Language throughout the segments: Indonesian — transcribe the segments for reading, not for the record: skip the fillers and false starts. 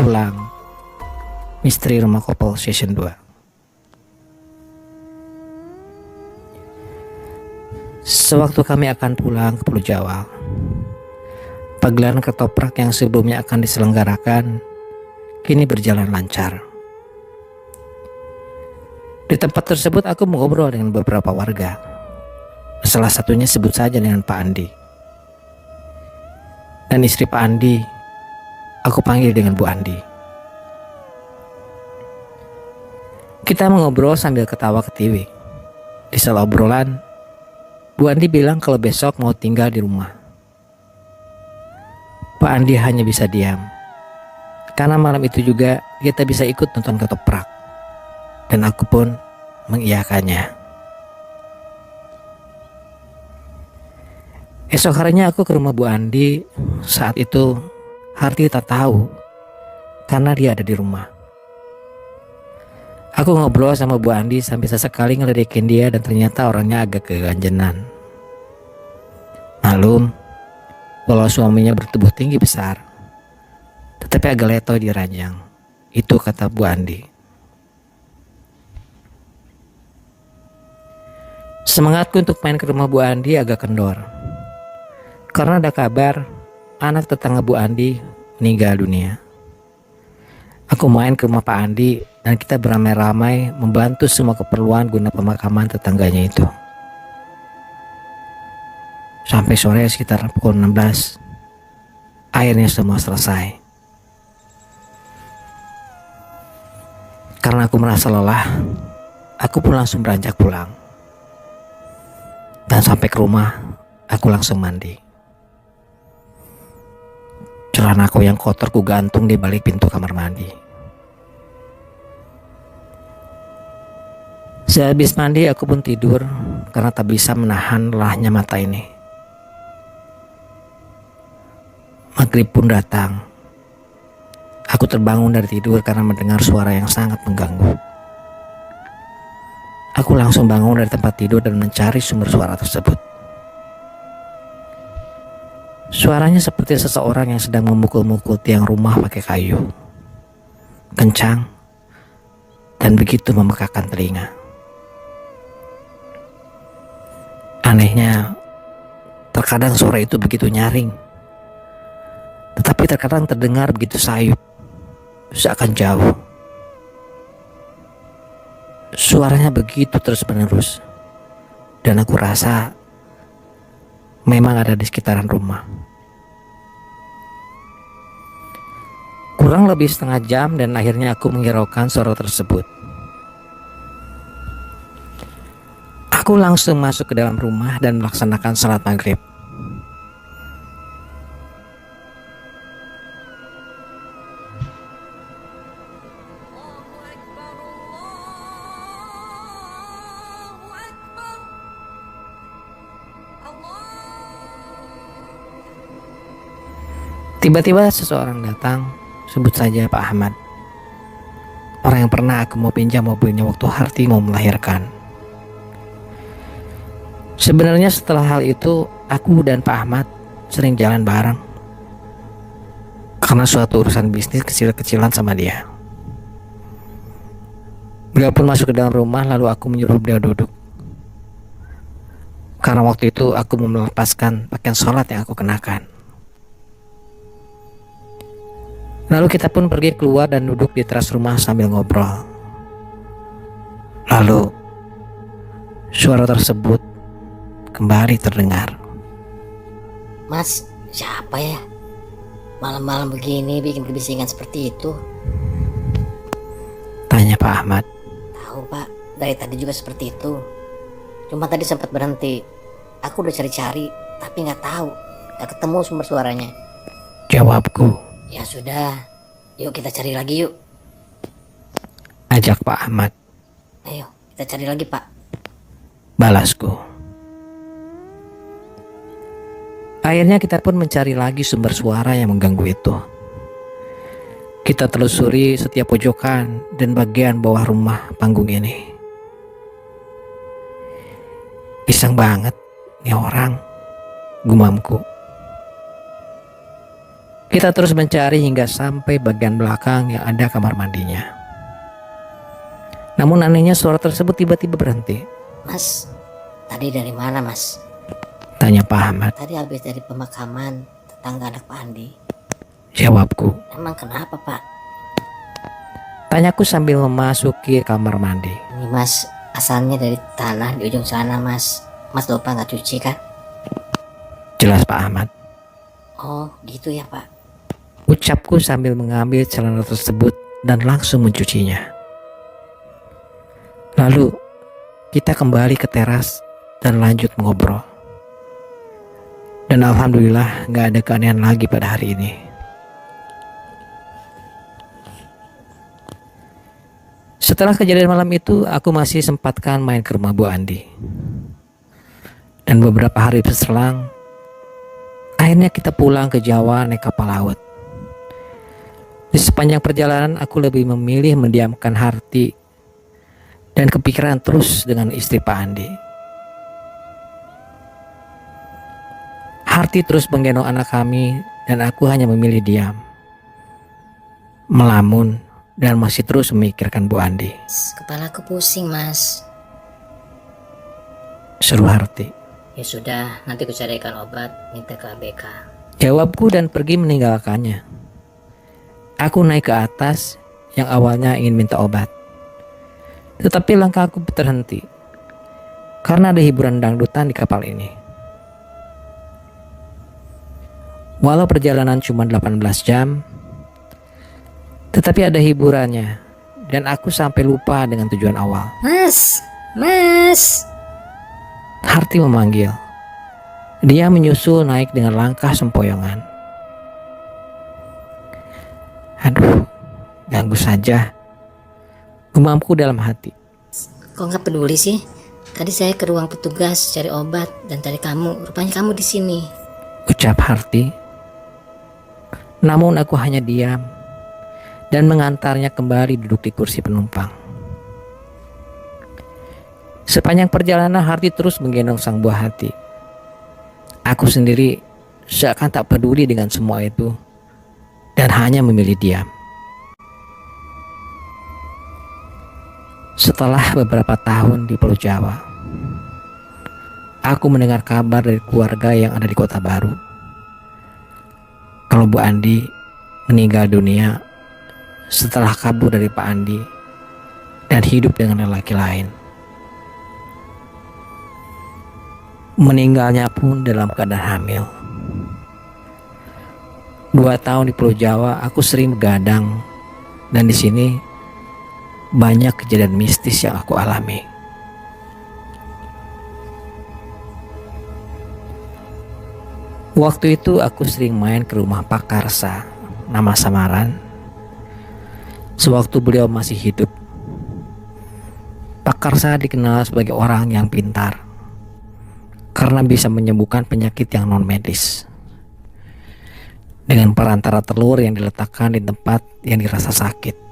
pulang. Misteri Rumah Koppel Season 2. Sewaktu kami akan pulang ke Pulau Jawa, pagelaran ketoprak yang sebelumnya akan diselenggarakan kini berjalan lancar. Di tempat tersebut aku mengobrol dengan beberapa warga. Salah satunya sebut saja dengan Pak Andi. Dan istri Pak Andi, aku panggil dengan Bu Andi. Kita mengobrol sambil ketawa ketiwi. Di sela obrolan, Bu Andi bilang kalau besok mau tinggal di rumah. Pak Andi hanya bisa diam. Karena malam itu juga dia tak bisa ikut nonton ketoprak. Dan aku pun mengiyakannya. Esok harinya aku ke rumah Bu Andi. Saat itu Harti tak tahu karena dia ada di rumah. Aku ngobrol sama Bu Andi sampai sesekali ngeledekin dia dan ternyata orangnya agak keganjenan. Malum, walau suaminya bertubuh tinggi besar, tetapi agak letoy di ranjang. Itu kata Bu Andi. Semangatku untuk main ke rumah Bu Andi agak kendor. Karena ada kabar anak tetangga Bu Andi meninggal dunia. Aku main ke rumah Pak Andi dan kita beramai-ramai membantu semua keperluan guna pemakaman tetangganya itu. Sampai sore sekitar pukul 16, akhirnya semua selesai. Karena aku merasa lelah, aku pun langsung beranjak pulang. Dan sampai ke rumah, aku langsung mandi. Celanaku yang kotor ku gantung di balik pintu kamar mandi. Sehabis mandi aku pun tidur karena tak bisa menahan lelahnya mata ini. Maghrib pun datang. Aku terbangun dari tidur karena mendengar suara yang sangat mengganggu. Aku langsung bangun dari tempat tidur dan mencari sumber suara tersebut. Suaranya seperti seseorang yang sedang memukul-mukul tiang rumah pakai kayu. Kencang dan begitu memekakan telinga. Anehnya, terkadang suara itu begitu nyaring, tetapi terkadang terdengar begitu sayup, seakan jauh. Suaranya begitu terus-menerus, dan aku rasa memang ada di sekitaran rumah. Kurang lebih setengah jam dan akhirnya aku menghiraukan suara tersebut. Aku langsung masuk ke dalam rumah dan melaksanakan salat maghrib. Tiba-tiba seseorang datang, sebut saja Pak Ahmad. Orang yang pernah aku mau pinjam mobilnya waktu Harti mau melahirkan. Sebenarnya setelah hal itu, aku dan Pak Ahmad sering jalan bareng. Karena suatu urusan bisnis kecil-kecilan sama dia. Beliau pun masuk ke dalam rumah lalu aku menyuruh beliau duduk. Karena waktu itu aku mau melepaskan pakaian sholat yang aku kenakan. Lalu kita pun pergi keluar dan duduk di teras rumah sambil ngobrol. Lalu suara tersebut kembali terdengar. Mas, siapa ya? Malam-malam begini bikin kebisingan seperti itu. Tanya Pak Ahmad. Tahu Pak, dari tadi juga seperti itu. Cuma tadi sempat berhenti. Aku udah cari-cari, tapi nggak tahu, nggak ketemu sumber suaranya. Jawabku. Ya sudah, yuk kita cari lagi yuk. Ajak Pak Ahmad. Ayo, kita cari lagi Pak. Balasku. Akhirnya kita pun mencari lagi sumber suara yang mengganggu itu. Kita telusuri setiap pojokan dan bagian bawah rumah panggung ini. Iseng banget nih orang, gumamku. Kita terus mencari hingga sampai bagian belakang yang ada kamar mandinya. Namun anehnya suara tersebut tiba-tiba berhenti. Mas, tadi dari mana mas? Tanya Pak Ahmad. Tadi habis dari pemakaman tetangga anak Pak Andi. Jawabku. Emang kenapa pak? Tanyaku sambil memasuki kamar mandi. Ini mas, asalnya dari tanah di ujung sana mas. Mas lupa nggak cuci kan? Jelas Pak Ahmad. Oh gitu ya pak. Ucapku sambil mengambil celana tersebut dan langsung mencucinya. Lalu kita kembali ke teras dan lanjut mengobrol. Dan alhamdulillah gak ada keanehan lagi pada hari ini. Setelah kejadian malam itu, aku masih sempatkan main ke rumah Bu Andi. Dan beberapa hari berselang, akhirnya kita pulang ke Jawa naik kapal laut. Di sepanjang perjalanan aku lebih memilih mendiamkan hati dan kepikiran terus dengan istri Pak Andi. Harti terus menggendong anak kami dan aku hanya memilih diam, melamun dan masih terus memikirkan Bu Andi. Kepalaku pusing mas. Seru Harti. Ya sudah, nanti ku carikan obat, minta ke ABK. Jawabku dan pergi meninggalkannya. Aku naik ke atas yang awalnya ingin minta obat. Tetapi langkahku terhenti karena ada hiburan dangdutan di kapal ini. Walau perjalanan cuma 18 jam, tetapi ada hiburannya dan aku sampai lupa dengan tujuan awal. Mas, mas. Harti memanggil. Dia menyusul naik dengan langkah sempoyongan. Aduh, ganggu saja, gumamku dalam hati. Kok nggak peduli sih? Tadi saya ke ruang petugas cari obat dan cari kamu. Rupanya kamu di sini. Ucap Harti. Namun aku hanya diam dan mengantarnya kembali duduk di kursi penumpang. Sepanjang perjalanan Harti terus menggendong sang buah hati. Aku sendiri seakan tak peduli dengan semua itu dan hanya memilih diam. Setelah beberapa tahun di Pulau Jawa, aku mendengar kabar dari keluarga yang ada di kota baru. Kalau Bu Andi meninggal dunia setelah kabur dari Pak Andi dan hidup dengan lelaki lain. Meninggalnya pun dalam keadaan hamil. 2 tahun di Pulau Jawa aku sering begadang dan di sini banyak kejadian mistis yang aku alami. Waktu itu aku sering main ke rumah Pak Karsa, nama samaran, sewaktu beliau masih hidup. Pak Karsa dikenal sebagai orang yang pintar karena bisa menyembuhkan penyakit yang non medis dengan perantara telur yang diletakkan di tempat yang dirasa sakit.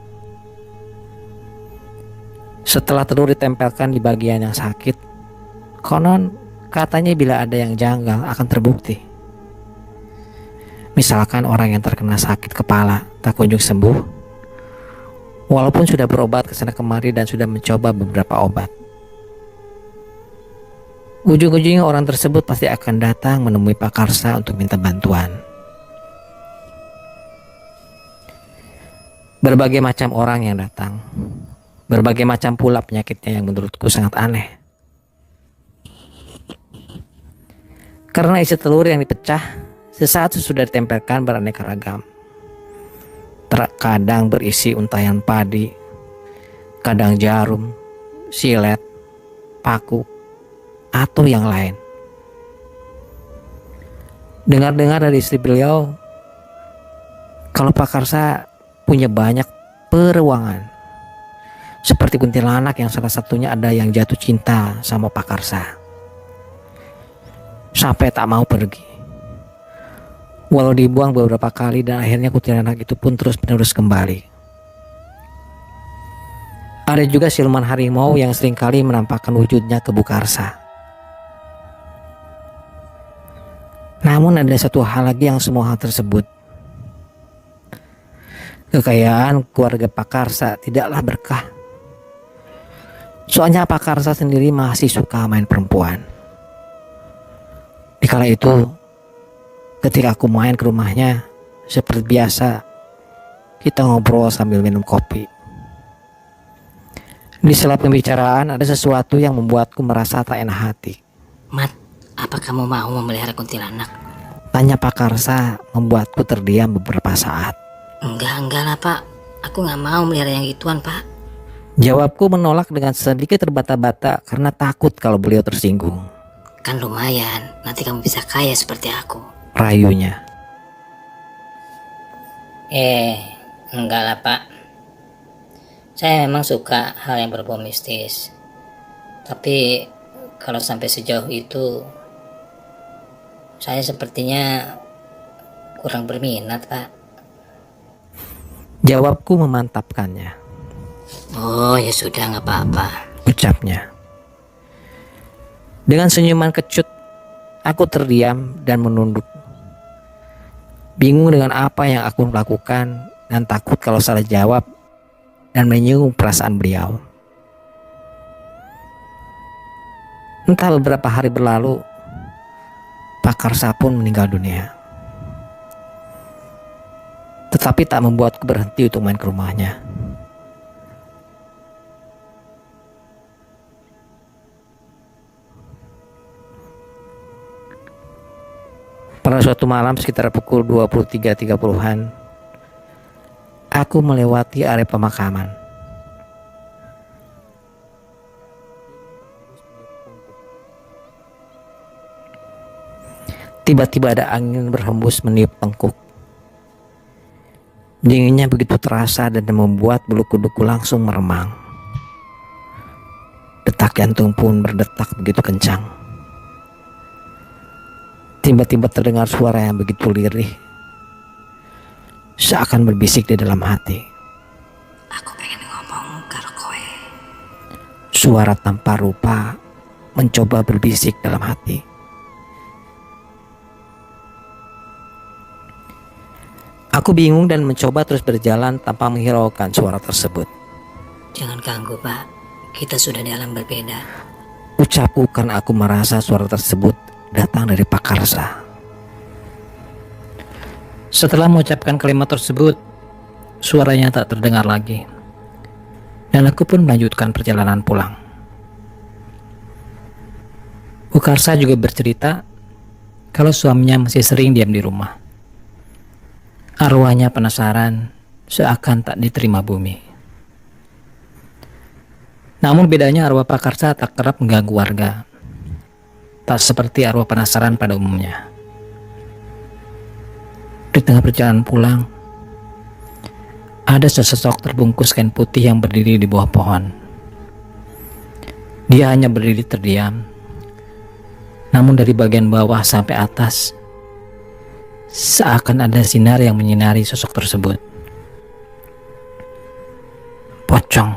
Setelah telur ditempelkan di bagian yang sakit, konon katanya bila ada yang janggal akan terbukti. Misalkan orang yang terkena sakit kepala tak kunjung sembuh, walaupun sudah berobat kesana kemari dan sudah mencoba beberapa obat. Ujung-ujungnya orang tersebut pasti akan datang menemui Pak Karsa untuk minta bantuan. Berbagai macam orang yang datang, berbagai macam pula penyakitnya yang menurutku sangat aneh. Karena isi telur yang dipecah sesaat sesudah ditempelkan beraneka ragam. Terkadang berisi untayan padi, kadang jarum, silet, paku, atau yang lain. Dengar-dengar dari istri beliau, kalau Pak Karsa punya banyak peruangan. Seperti kuntilanak yang salah satunya ada yang jatuh cinta sama Pak Karsa. Sampai tak mau pergi. Walau dibuang beberapa kali dan akhirnya kuntilanak itu pun terus-menerus kembali. Ada juga siluman harimau yang seringkali menampakkan wujudnya ke Bu Karsa. Namun ada satu hal lagi yang semua hal tersebut Kekayaan keluarga Pak Karsa tidaklah berkah. Soalnya Pak Karsa sendiri masih suka main perempuan. Di kala itu, ketika aku main ke rumahnya, seperti biasa, kita ngobrol sambil minum kopi. Di sela pembicaraan ada sesuatu yang membuatku merasa tak enak hati. Mat, apa kamu mau memelihara kuntilanak? Tanya Pak Karsa membuatku terdiam beberapa saat. Enggak lah pak. Aku nggak mau melihara yang gituan pak. Jawabku menolak dengan sedikit terbata-bata karena takut kalau beliau tersinggung. Kan lumayan, nanti kamu bisa kaya seperti aku. Rayunya. Enggak lah pak. Saya memang suka hal yang berbau mistis. Tapi kalau sampai sejauh itu, saya sepertinya kurang berminat pak. Jawabku memantapkannya. Oh ya sudah, nggak apa-apa. Ucapnya. Dengan senyuman kecut, aku terdiam dan menunduk. Bingung dengan apa yang aku lakukan dan takut kalau salah jawab dan menyinggung perasaan beliau. Entah beberapa hari berlalu, Pak Karsa pun meninggal dunia. Tetapi tak membuatku berhenti untuk main ke rumahnya. Pada suatu malam sekitar pukul 23.30-an, aku melewati area pemakaman. Tiba-tiba ada angin berhembus meniup tengkuk. Dinginnya begitu terasa dan membuat bulu kuduku langsung meremang. Detak jantung pun berdetak begitu kencang. Tiba-tiba terdengar suara yang begitu lirih, seakan berbisik di dalam hati. Aku pengen ngomong karo kowe. Suara tanpa rupa mencoba berbisik dalam hati. Aku bingung dan mencoba terus berjalan tanpa menghiraukan suara tersebut. Jangan ganggu pak, kita sudah di alam berbeda. Ucapku karena aku merasa suara tersebut datang dari Pak Karsa. Setelah mengucapkan kalimat tersebut, suaranya tak terdengar lagi. Dan aku pun melanjutkan perjalanan pulang. Bu Karsa juga bercerita kalau suaminya masih sering diam di rumah. Arwahnya penasaran, seakan tak diterima bumi. Namun bedanya arwah Pak Karsa tak kerap mengganggu warga. Tak seperti arwah penasaran pada umumnya. Di tengah perjalanan pulang, ada sesosok terbungkus kain putih yang berdiri di bawah pohon. Dia hanya berdiri terdiam, namun dari bagian bawah sampai atas, seakan ada sinar yang menyinari sosok tersebut. Pocong.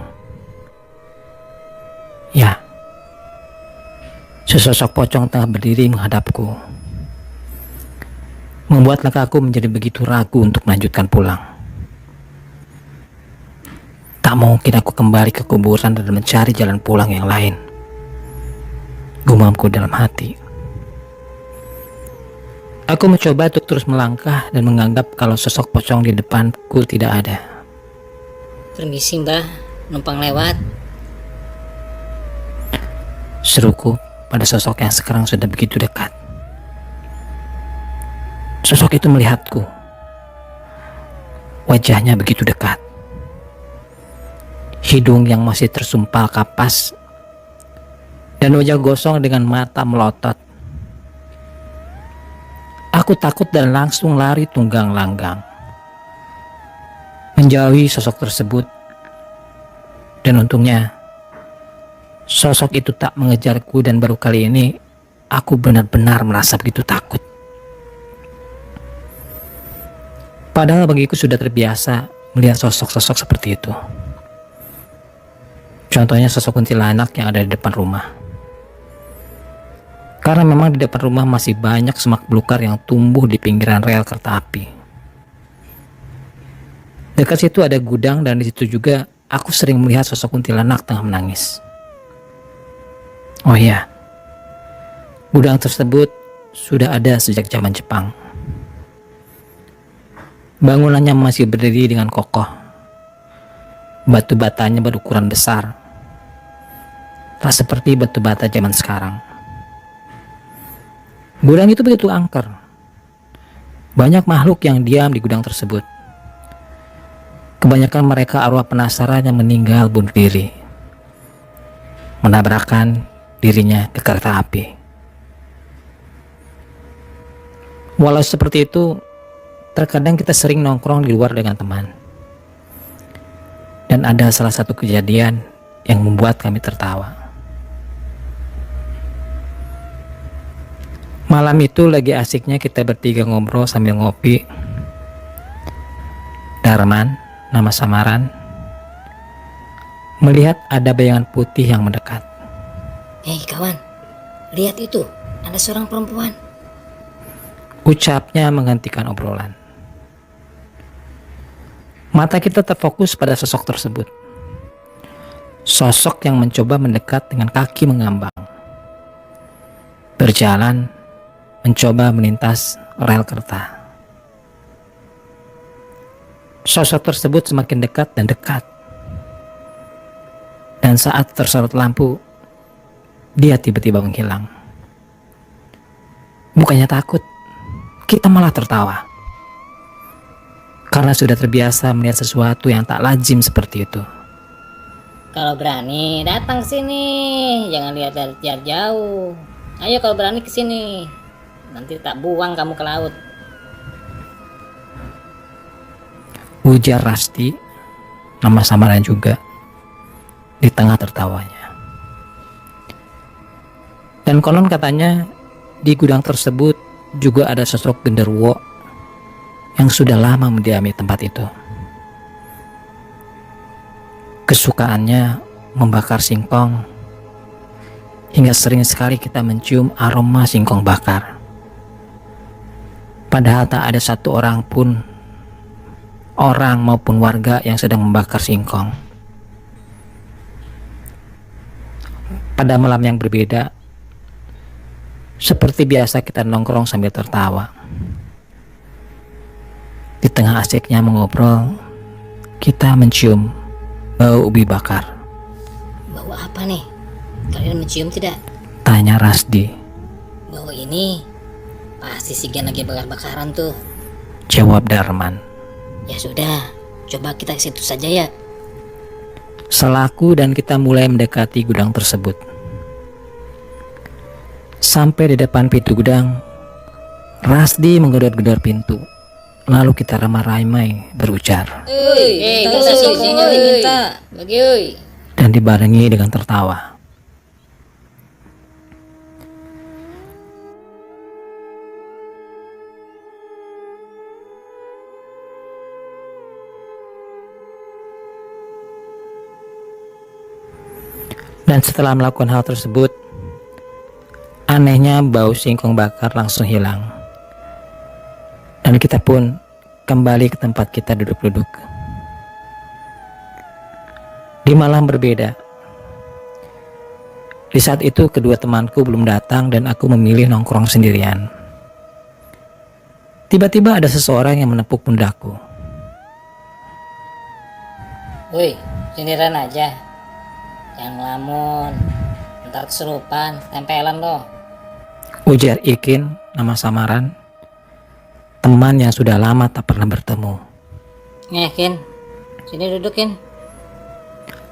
Ya. Sesosok pocong tengah berdiri menghadapku, membuat langkahku menjadi begitu ragu untuk melanjutkan pulang. Tak mungkin aku kembali ke kuburan dan mencari jalan pulang yang lain, gumamku dalam hati. Aku mencoba untuk terus melangkah dan menganggap kalau sosok pocong di depanku tidak ada. Permisi mbah, numpang lewat. Seruku pada sosok yang sekarang sudah begitu dekat. Sosok itu melihatku. Wajahnya begitu dekat. Hidung yang masih tersumpal kapas dan wajah gosong dengan mata melotot. Aku takut dan langsung lari tunggang langgang, menjauhi sosok tersebut. Dan untungnya sosok itu tak mengejarku dan baru kali ini aku benar-benar merasa begitu takut. Padahal bagiku sudah terbiasa melihat sosok-sosok seperti itu. Contohnya sosok kuntilanak yang ada di depan rumah. Karena memang di depan rumah masih banyak semak belukar yang tumbuh di pinggiran rel kereta api. Dekat situ ada gudang dan di situ juga aku sering melihat sosok kuntilanak tengah menangis. Oh iya, gudang tersebut sudah ada sejak zaman Jepang. Bangunannya masih berdiri dengan kokoh. Batu batanya berukuran besar. Tak seperti batu bata zaman sekarang. Gudang itu begitu angker. Banyak makhluk yang diam di gudang tersebut. Kebanyakan mereka arwah penasaran yang meninggal bunuh diri, menabrakkan dirinya ke kereta api. Walau seperti itu, terkadang kita sering nongkrong di luar dengan teman. Dan ada salah satu kejadian yang membuat kami tertawa. Malam itu lagi asiknya kita bertiga ngobrol sambil ngopi. Darman, nama samaran, melihat ada bayangan putih yang mendekat. Hei kawan, lihat itu, ada seorang perempuan. Ucapnya menghentikan obrolan. Mata kita terfokus pada sosok tersebut. Sosok yang mencoba mendekat dengan kaki mengambang. Berjalan, mencoba melintas rel kereta. Sosok tersebut semakin dekat dan dekat. Dan saat tersorot lampu, dia tiba-tiba menghilang. Bukannya takut, kita malah tertawa. Karena sudah terbiasa melihat sesuatu yang tak lazim seperti itu. Kalau berani datang ke sini, jangan lihat dari jarak jauh. Ayo kalau berani ke sini, nanti tak buang kamu ke laut. Ujar Rasti, nama samaran juga, di tengah tertawanya. Dan konon katanya di gudang tersebut juga ada sosok genderuwo yang sudah lama mendiami tempat itu. Kesukaannya membakar singkong, hingga sering sekali kita mencium aroma singkong bakar. Padahal tak ada satu orang pun, orang maupun warga yang sedang membakar singkong. Pada malam yang berbeda, seperti biasa kita nongkrong sambil tertawa. Di tengah asiknya mengobrol, kita mencium bau ubi bakar. Bau apa nih? Kalian mencium tidak? Tanya Rasdi. Bau ini pasti si Gen lagi bakar-bakaran tuh. Jawab Darman. Ya sudah, coba kita ke situ saja ya. Selaku dan kita mulai mendekati gudang tersebut. Sampai di depan pintu gudang, Rasdi menggedor-gedor pintu. Lalu kita ramai-ramai berujar. Kita sini minta. Bagi Dan dibarengi dengan tertawa. Dan setelah melakukan hal tersebut, anehnya bau singkong bakar langsung hilang. Dan kita pun kembali ke tempat kita duduk-duduk. Di malam berbeda. Di saat itu kedua temanku belum datang dan aku memilih nongkrong sendirian. Tiba-tiba ada seseorang yang menepuk pundakku. Woi, sendirian aja. Jangan ngelamun. Ntar kesurupan, tempelan loh. Ujar Ikin, nama samaran, teman yang sudah lama tak pernah bertemu. Kin, sini dudukin.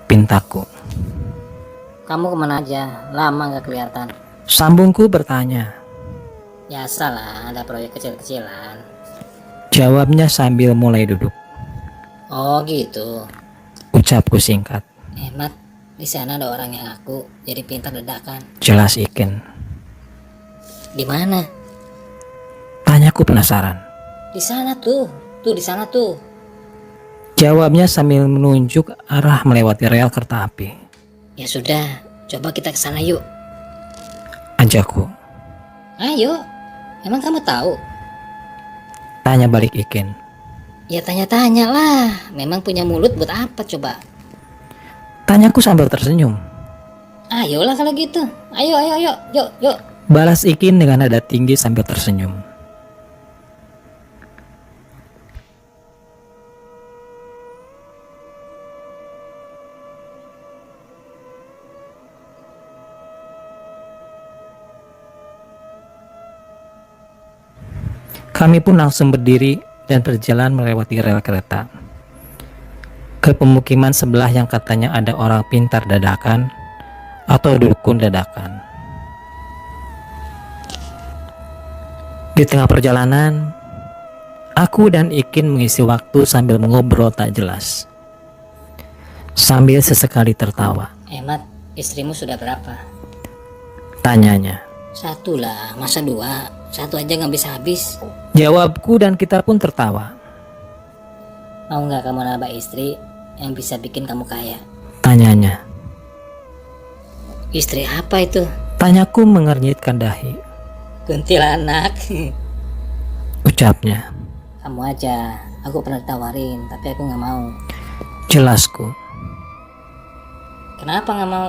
Pintaku. Kamu kemana aja? Lama gak kelihatan. Sambungku bertanya. Biasalah, ada proyek kecil-kecilan. Jawabnya sambil mulai duduk. Oh gitu. Ucapku singkat. Hemat, di sana ada orang yang aku jadi pintar ledakan. Jelas Ikin. Di mana? Tanyaku penasaran. Di sana tuh di sana tuh. Jawabnya sambil menunjuk arah melewati rel kereta api. Ya sudah, coba kita ke sana yuk. Ajakku. Ayo, emang kamu tahu? Tanya balik Ikin. Ya tanya-tanya lah. Memang punya mulut buat apa coba? Tanyaku sambil tersenyum. Ayolah kalau gitu. Ayo, ayo, ayo. Yuk, yuk. Balas Ikin dengan nada tinggi sambil tersenyum. Kami pun langsung berdiri dan berjalan melewati rel kereta ke pemukiman sebelah yang katanya ada orang pintar dadakan atau dukun dadakan. Di tengah perjalanan, aku dan Ikin mengisi waktu sambil mengobrol tak jelas, sambil sesekali tertawa. Mat, istrimu sudah berapa? Tanyanya. Satu lah, masa dua? Satu aja nggak bisa habis. Jawabku dan kita pun tertawa. Mau nggak kamu nambah istri yang bisa bikin kamu kaya? Tanyanya. Istri apa itu? Tanyaku mengernyitkan dahi. Kuntilanak. Ucapnya. Kamu aja, aku pernah tawarin, tapi aku nggak mau. Jelasku. Kenapa nggak mau?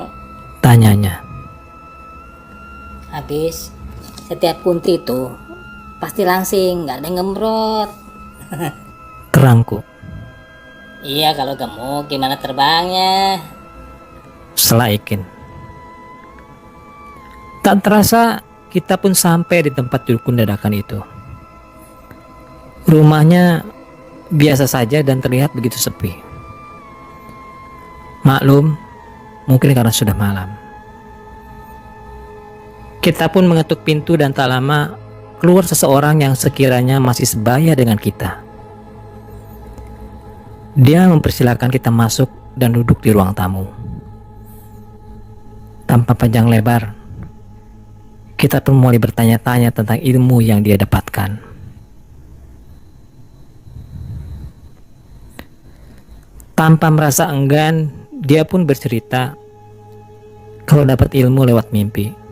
Tanyanya. Habis setiap kunti itu pasti langsing, nggak ada yang gembrot. Terangku. Iya, kalau gemuk gimana terbangnya? Selaikin. Tak terasa kita pun sampai di tempat dukun dadakan itu. Rumahnya biasa saja dan terlihat begitu sepi. Maklum, mungkin karena sudah malam. Kita pun mengetuk pintu dan tak lama keluar seseorang yang sekiranya masih sebaya dengan kita. Dia mempersilahkan kita masuk dan duduk di ruang tamu. Tanpa panjang lebar, kita pun mulai bertanya-tanya tentang ilmu yang dia dapatkan. Tanpa merasa enggan, dia pun bercerita kalau dapat ilmu lewat mimpi.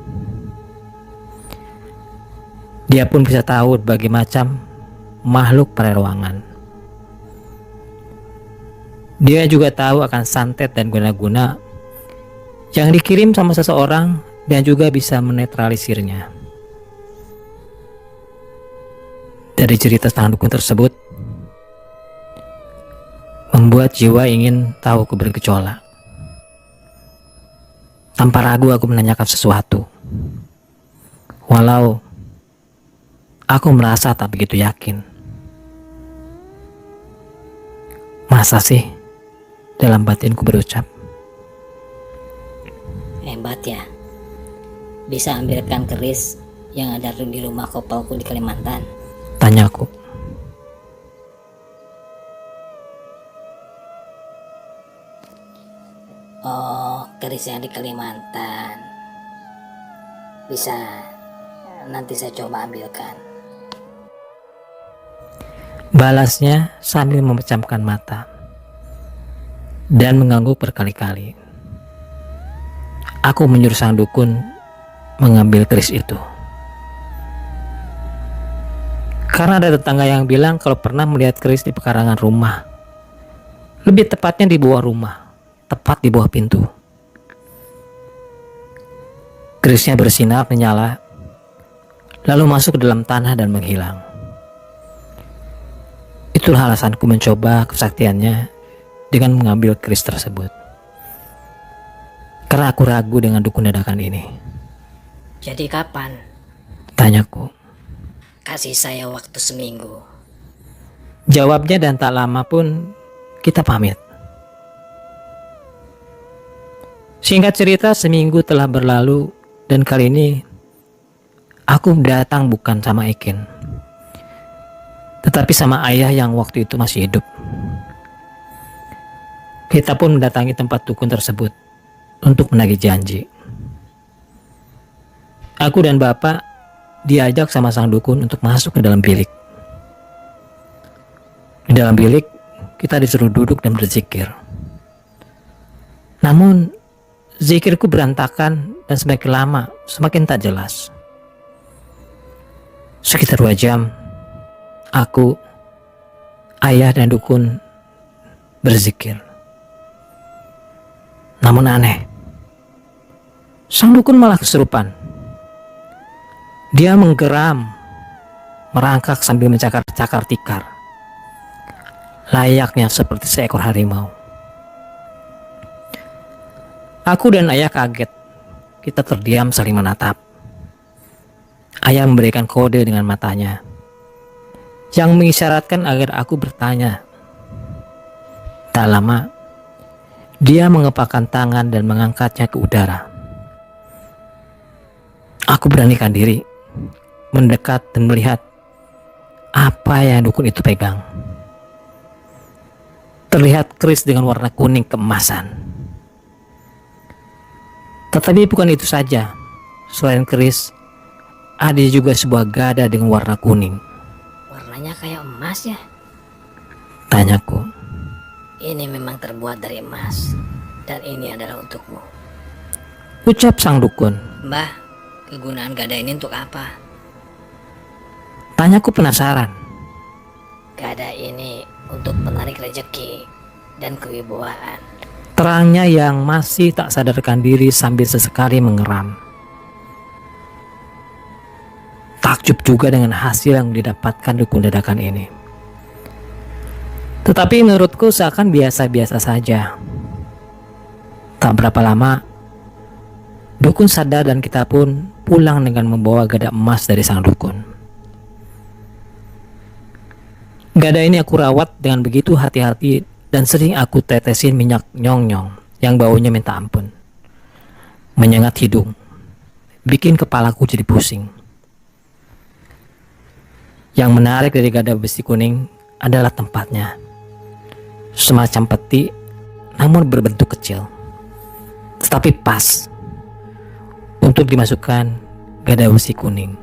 Dia pun bisa tahu berbagai macam makhluk pada ruangan. Dia juga tahu akan santet dan guna-guna yang dikirim sama seseorang dan juga bisa menetralisirnya. Dari cerita sang dukun tersebut membuat jiwa ingin tahu bergejolak. Tanpa ragu aku menanyakan sesuatu. Walau aku merasa tak begitu yakin. Masa sih? Dalam batinku berucap. Hebat ya. Bisa ambilkan keris yang ada di rumah kopalku di Kalimantan. Tanyaku. Oh, keris yang di Kalimantan. Bisa, nanti saya coba ambilkan. Balasnya sambil memecamkan mata dan mengangguk berkali-kali. Aku menyuruh sang dukun mengambil keris itu. Karena ada tetangga yang bilang kalau pernah melihat keris di pekarangan rumah. Lebih tepatnya di bawah rumah, tepat di bawah pintu. Kerisnya bersinar menyala, lalu masuk ke dalam tanah dan menghilang. Itulah alasanku mencoba kesaktiannya dengan mengambil keris tersebut. Karena aku ragu dengan dukun dadakan ini. Jadi kapan? Tanyaku. Kasih saya waktu seminggu. Jawabnya dan tak lama pun kita pamit. Singkat cerita, seminggu telah berlalu dan kali ini aku datang bukan sama Ikin, tetapi sama ayah yang waktu itu masih hidup. Kita pun mendatangi tempat dukun tersebut untuk menagih janji. Aku dan bapak diajak sama sang dukun untuk masuk ke dalam bilik. Di dalam bilik, kita disuruh duduk dan berzikir. Namun, zikirku berantakan dan semakin lama semakin tak jelas. Sekitar 2 jam, aku, Ayah dan dukun berzikir. Namun aneh, sang dukun malah kesurupan. Dia menggeram, merangkak sambil mencakar-cakar tikar, layaknya seperti seekor harimau. Aku dan ayah kaget. Kita terdiam saling menatap. Ayah memberikan kode dengan matanya, yang mengisyaratkan agar aku bertanya. Tak lama, dia mengepakkan tangan dan mengangkatnya ke udara. Aku beranikan diri, mendekat dan melihat apa yang dukun itu pegang. Terlihat keris dengan warna kuning keemasan. Tetapi bukan itu saja. Selain keris, ada juga sebuah gada dengan warna kuning. Warnanya kayak emas ya? Tanyaku. Ini memang terbuat dari emas. Dan ini adalah untukmu. Ucap sang dukun. Mbah, kegunaan gada ini untuk apa? Tanyaku penasaran. Gada ini untuk menarik rezeki dan kewibawaan. Terangnya yang masih tak sadarkan diri sambil sesekali mengeram. Takjub juga dengan hasil yang didapatkan dukun dadakan ini. Tetapi menurutku seakan biasa-biasa saja. Tak berapa lama, dukun sadar dan kita pun pulang dengan membawa gada emas dari sang dukun. Gada ini aku rawat dengan begitu hati-hati dan sering aku tetesin minyak nyong-nyong yang baunya minta ampun. Menyengat hidung, bikin kepalaku jadi pusing. Yang menarik dari gada besi kuning adalah tempatnya. Semacam peti, namun berbentuk kecil, tetapi pas untuk dimasukkan gada besi kuning.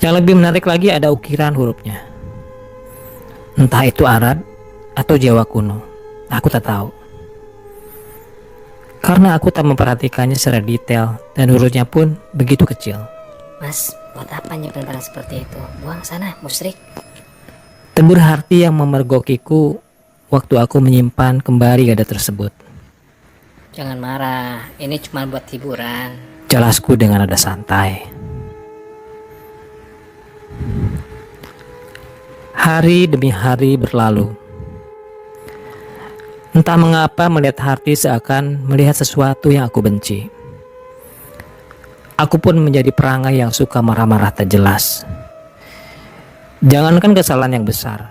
Yang lebih menarik lagi ada ukiran hurufnya. Entah itu Arab atau Jawa kuno, aku tak tahu. Karena aku tak memperhatikannya secara detail dan hurufnya pun begitu kecil. Mas, buat apa nyimpen barang seperti itu? Buang sana, musyrik. Tembur hati yang memergokiku waktu aku menyimpan kembali gada tersebut. Jangan marah, ini cuma buat hiburan. Jelasku dengan nada santai. Hari demi hari berlalu. Entah mengapa melihat Harti seakan melihat sesuatu yang aku benci. Aku pun menjadi perangai yang suka marah-marah tak jelas. Jangankan kesalahan yang besar,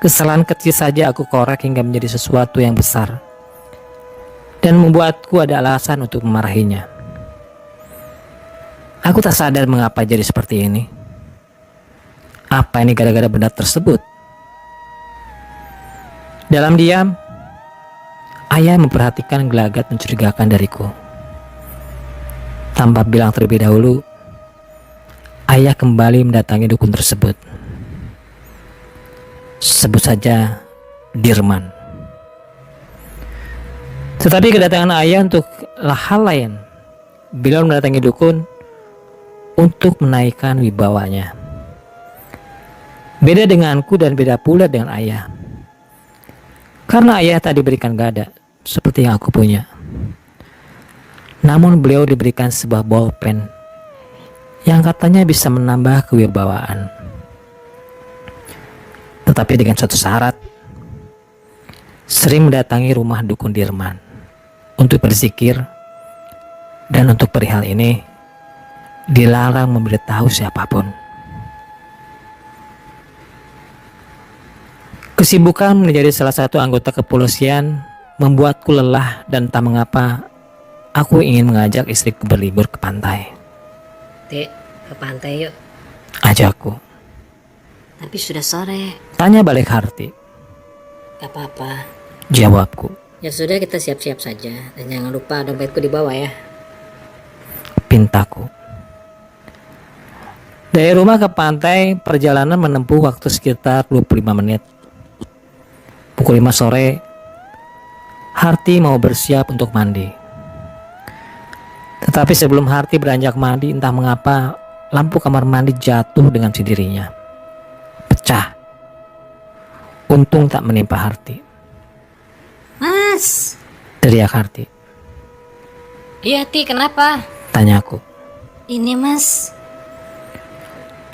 kesalahan kecil saja aku korek hingga menjadi sesuatu yang besar dan membuatku ada alasan untuk memarahinya. Aku tak sadar mengapa jadi seperti ini. Apa ini gara-gara benda tersebut? Dalam diam, ayah memperhatikan gelagat mencurigakan dariku. Tanpa bilang terlebih dahulu, ayah kembali mendatangi dukun tersebut. Sebut saja Dirman. Tetapi kedatangan ayah untuk hal lain. Beliau mendatangi dukun untuk menaikkan wibawanya. Beda denganku dan beda pula dengan ayah. Karena ayah tak diberikan gada seperti yang aku punya. Namun beliau diberikan sebuah bolpen yang katanya bisa menambah kewibawaan. Tetapi dengan satu syarat, sering mendatangi rumah dukun Dirman untuk berzikir, dan untuk perihal ini dilarang memberitahu siapapun. Kesibukan menjadi salah satu anggota kepolisian membuatku lelah dan tak mengapa aku ingin mengajak istriku berlibur ke pantai. Dek, ke pantai yuk. Ajakku. Tapi sudah sore. Tanya balik Harti. Gak apa-apa. Jawabku. Ya sudah, kita siap-siap saja. Dan jangan lupa dompetku dibawa ya. Pintaku. Dari rumah ke pantai, perjalanan menempuh waktu sekitar 25 menit. Pukul 5 sore, Harti mau bersiap untuk mandi. Tetapi sebelum Harti beranjak mandi, entah mengapa lampu kamar mandi jatuh dengan sendirinya. pecah. Untung tak menimpa Harti. Mas. Teriak Harti. Iya, Ti, kenapa? Tanyaku. Ini, Mas.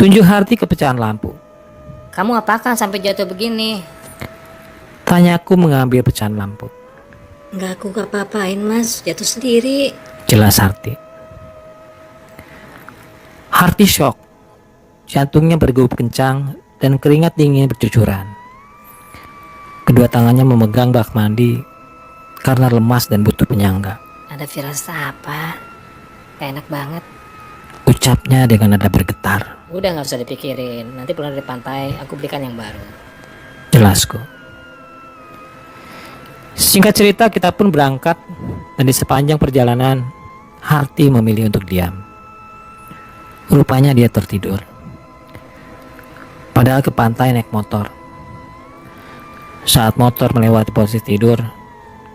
Tunjuk Harti ke pecahan lampu. Kamu apakan sampai jatuh begini? Tanyaku mengambil pecahan lampu. Enggak, aku gak apa-apain, Mas. Jatuh sendiri. Jelas Harti. Harti shock. Jantungnya berdegup kencang dan keringat dingin bercucuran. Kedua tangannya memegang bak mandi karena lemas dan butuh penyangga. Ada firasat apa? Gak enak banget. Ucapnya dengan nada bergetar. Udah gak usah dipikirin. Nanti pulang dari pantai, aku belikan yang baru. Jelasku. Singkat cerita, kita pun berangkat dan di sepanjang perjalanan Harti memilih untuk diam. Rupanya dia tertidur. Padahal ke pantai naik motor. Saat motor melewati posisi tidur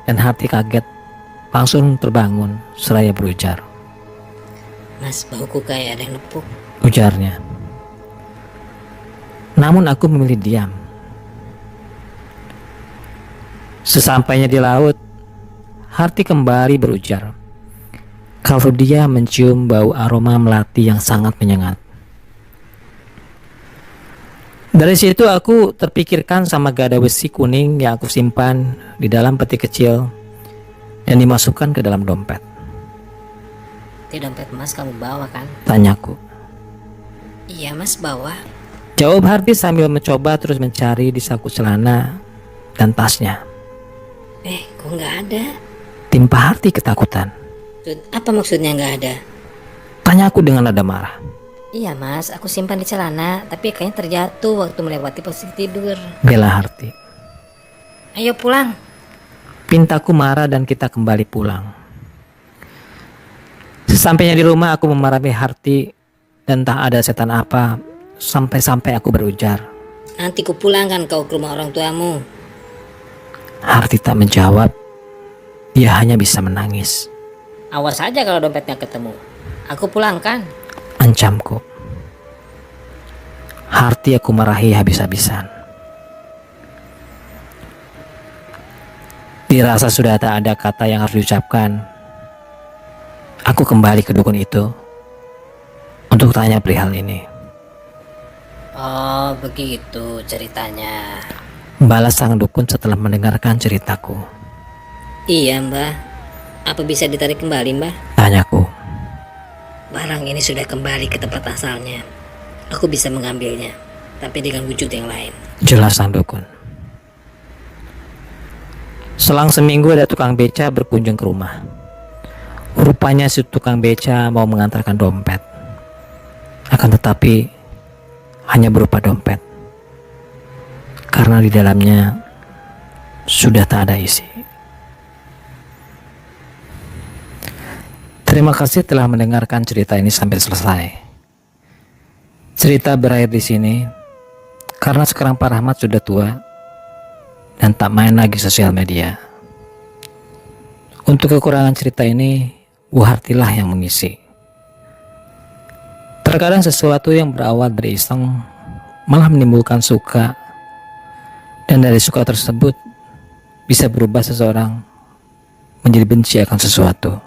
dan Harti kaget, langsung terbangun seraya berujar. Mas, bauku kayak ada yang nepuk. Ujarnya. Namun aku memilih diam. Sesampainya di laut, Harti kembali berujar kalau dia mencium bau aroma melati yang sangat menyengat. Dari situ aku terpikirkan sama gada besi kuning yang aku simpan di dalam peti kecil yang dimasukkan ke dalam dompet. Itu dompet Mas kamu bawa kan? Tanyaku. Iya, Mas, bawa. Jawab Harti sambil mencoba terus mencari di saku celana dan tasnya. Kok nggak ada? Timpa Harti ketakutan. Apa maksudnya nggak ada? Tanyaku dengan nada marah. Iya, Mas, aku simpan di celana, tapi kayaknya terjatuh waktu melewati posisi tidur. Bela Harti. Ayo pulang. Pintaku marah dan kita kembali pulang. Sesampainya di rumah aku memarahi Harti dan tak ada setan apa sampai-sampai aku berujar. Nanti ku pulangkan kau ke rumah orang tuamu. Harti tak menjawab. Dia hanya bisa menangis. Awas saja kalau dompetnya ketemu. Aku pulangkan. Ancamku. Harti aku marahi habis-habisan. Dirasa sudah tak ada kata yang harus diucapkan. Aku kembali ke dukun itu untuk tanya perihal ini. Oh, begitu ceritanya. Balas sang dukun setelah mendengarkan ceritaku. Iya, Mbah. Apa bisa ditarik kembali, Mbah? Tanyaku. Barang ini sudah kembali ke tempat asalnya. Aku bisa mengambilnya, tapi dengan wujud yang lain. Jelas sang dukun. Selang seminggu ada tukang beca berkunjung ke rumah. Rupanya si tukang beca mau mengantarkan dompet. Akan tetapi hanya berupa dompet. Karena di dalamnya sudah tak ada isi. Terima kasih telah mendengarkan cerita ini sampai selesai. Cerita berakhir di sini karena sekarang Pak Rahmat sudah tua dan tak main lagi sosial media. Untuk kekurangan cerita ini, Bu Hartilah yang mengisi. Terkadang sesuatu yang berawal dari iseng malah menimbulkan suka, dan dari suka tersebut bisa berubah seseorang menjadi benci akan sesuatu.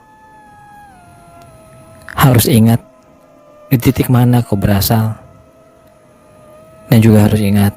Harus ingat di titik mana kau berasal, dan juga harus ingat